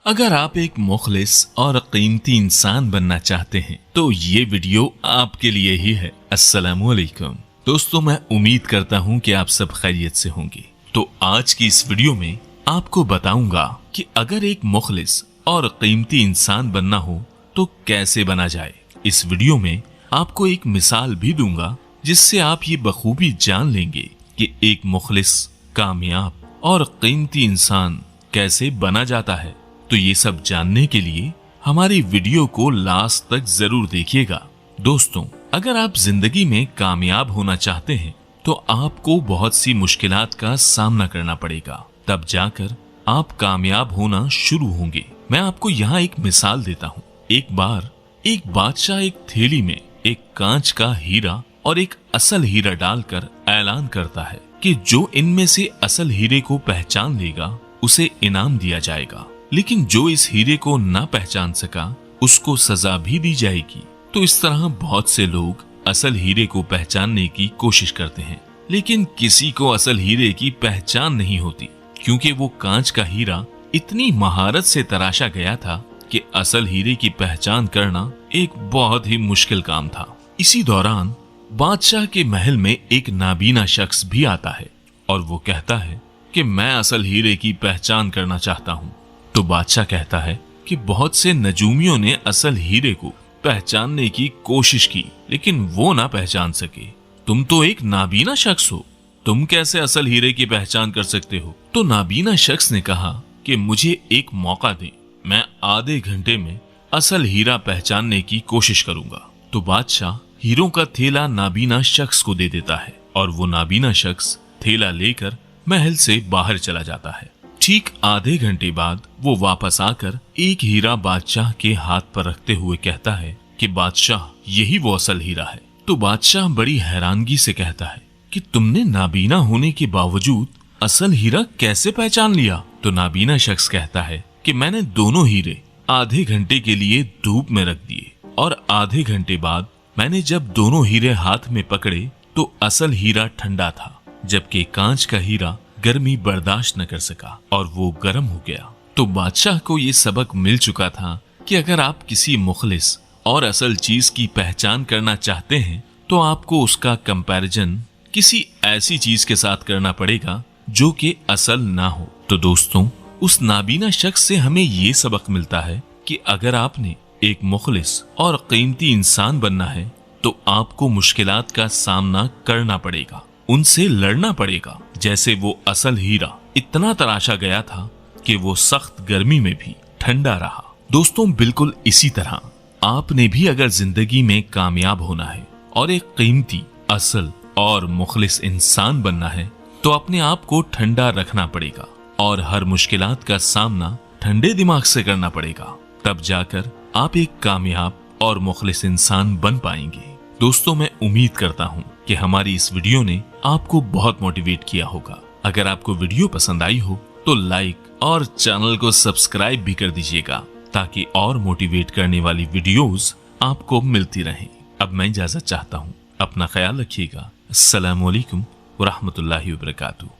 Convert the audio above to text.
अगर आप एक मुखलिस और कीमती इंसान बनना चाहते हैं तो ये वीडियो आपके लिए ही है। अस्सलामु अलैकुम दोस्तों, मैं उम्मीद करता हूँ कि आप सब खैरियत से होंगे। तो आज की इस वीडियो में आपको बताऊंगा कि अगर एक मुखलिस और कीमती इंसान बनना हो तो कैसे बना जाए। इस वीडियो में आपको एक मिसाल भी दूंगा जिससे आप ये बखूबी जान लेंगे कि एक मुखलिस, कामयाब और कीमती इंसान कैसे बना जाता है। तो ये सब जानने के लिए हमारी वीडियो को लास्ट तक जरूर देखिएगा। दोस्तों, अगर आप जिंदगी में कामयाब होना चाहते हैं तो आपको बहुत सी मुश्किलात का सामना करना पड़ेगा, तब जाकर आप कामयाब होना शुरू होंगे। मैं आपको यहाँ एक मिसाल देता हूँ। एक बार एक बादशाह एक थैली में एक कांच का हीरा और एक असल हीरा डालकर ऐलान करता है कि जो इनमें से असल हीरे को पहचान लेगा उसे इनाम दिया जाएगा, लेकिन जो इस हीरे को ना पहचान सका उसको सजा भी दी जाएगी। तो इस तरह बहुत से लोग असल हीरे को पहचानने की कोशिश करते हैं, लेकिन किसी को असल हीरे की पहचान नहीं होती, क्योंकि वो कांच का हीरा इतनी महारत से तराशा गया था कि असल हीरे की पहचान करना एक बहुत ही मुश्किल काम था। इसी दौरान बादशाह के महल में एक नाबीना शख्स भी आता है और वो कहता है कि मैं असल हीरे की पहचान करना चाहता हूँ। तो बादशाह कहता है कि बहुत से नजूमियों ने असल हीरे को पहचानने की कोशिश की, लेकिन वो ना पहचान सके। तुम तो एक नाबीना शख्स हो, तुम कैसे असल हीरे की पहचान कर सकते हो? तो नाबीना शख्स ने कहा कि मुझे एक मौका दें, मैं आधे घंटे में असल हीरा पहचानने की कोशिश करूंगा। तो बादशाह हीरों का थैला नाबीना शख्स को दे देता है और वो नाबीना शख्स थैला लेकर महल से बाहर चला जाता है। ठीक आधे घंटे बाद वो वापस आकर एक हीरा बादशाह के हाथ पर रखते हुए कहता है कि बादशाह, यही वो असल हीरा है। तो बादशाह बड़ी हैरानगी से कहता है कि तुमने नाबीना होने के बावजूद असल हीरा कैसे पहचान लिया? तो नाबीना शख्स कहता है कि मैंने दोनों हीरे आधे घंटे के लिए धूप में रख दिए और आधे घंटे बाद मैंने जब दोनों हीरे हाथ में पकड़े तो असल हीरा ठंडा था, जबकि कांच का हीरा गर्मी बर्दाश्त न कर सका और वो गर्म हो गया। तो बादशाह को ये सबक मिल चुका था कि अगर आप किसी मुखलिस और असल चीज की पहचान करना चाहते हैं तो आपको उसका कंपैरिजन किसी ऐसी चीज के साथ करना पड़ेगा जो कि असल ना हो। तो दोस्तों, उस नाबीना शख्स से हमें ये सबक मिलता है कि अगर आपने एक मुखलिस और कीमती इंसान बनना है तो आपको मुश्किलात का सामना करना पड़ेगा, उनसे लड़ना पड़ेगा। जैसे वो असल हीरा इतना तराशा गया था कि वो सख्त गर्मी में भी ठंडा रहा। दोस्तों, बिल्कुल इसी तरह आपने भी अगर जिंदगी में कामयाब होना है और एक कीमती, असल और मुखलिस इंसान बनना है तो अपने आप को ठंडा रखना पड़ेगा और हर मुश्किलात का सामना ठंडे दिमाग से करना पड़ेगा। तब जाकर आप एक कामयाब और मुखलिस इंसान बन पाएंगे। दोस्तों, मैं उम्मीद करता हूँ कि हमारी इस वीडियो ने आपको बहुत मोटिवेट किया होगा। अगर आपको वीडियो पसंद आई हो तो लाइक और चैनल को सब्सक्राइब भी कर दीजिएगा ताकि और मोटिवेट करने वाली वीडियोस आपको मिलती रहें। अब मैं इजाजत चाहता हूँ, अपना ख्याल रखिएगा। अस्सलामु अलैकुम व रहमतुल्लाहि व बरकातुहू।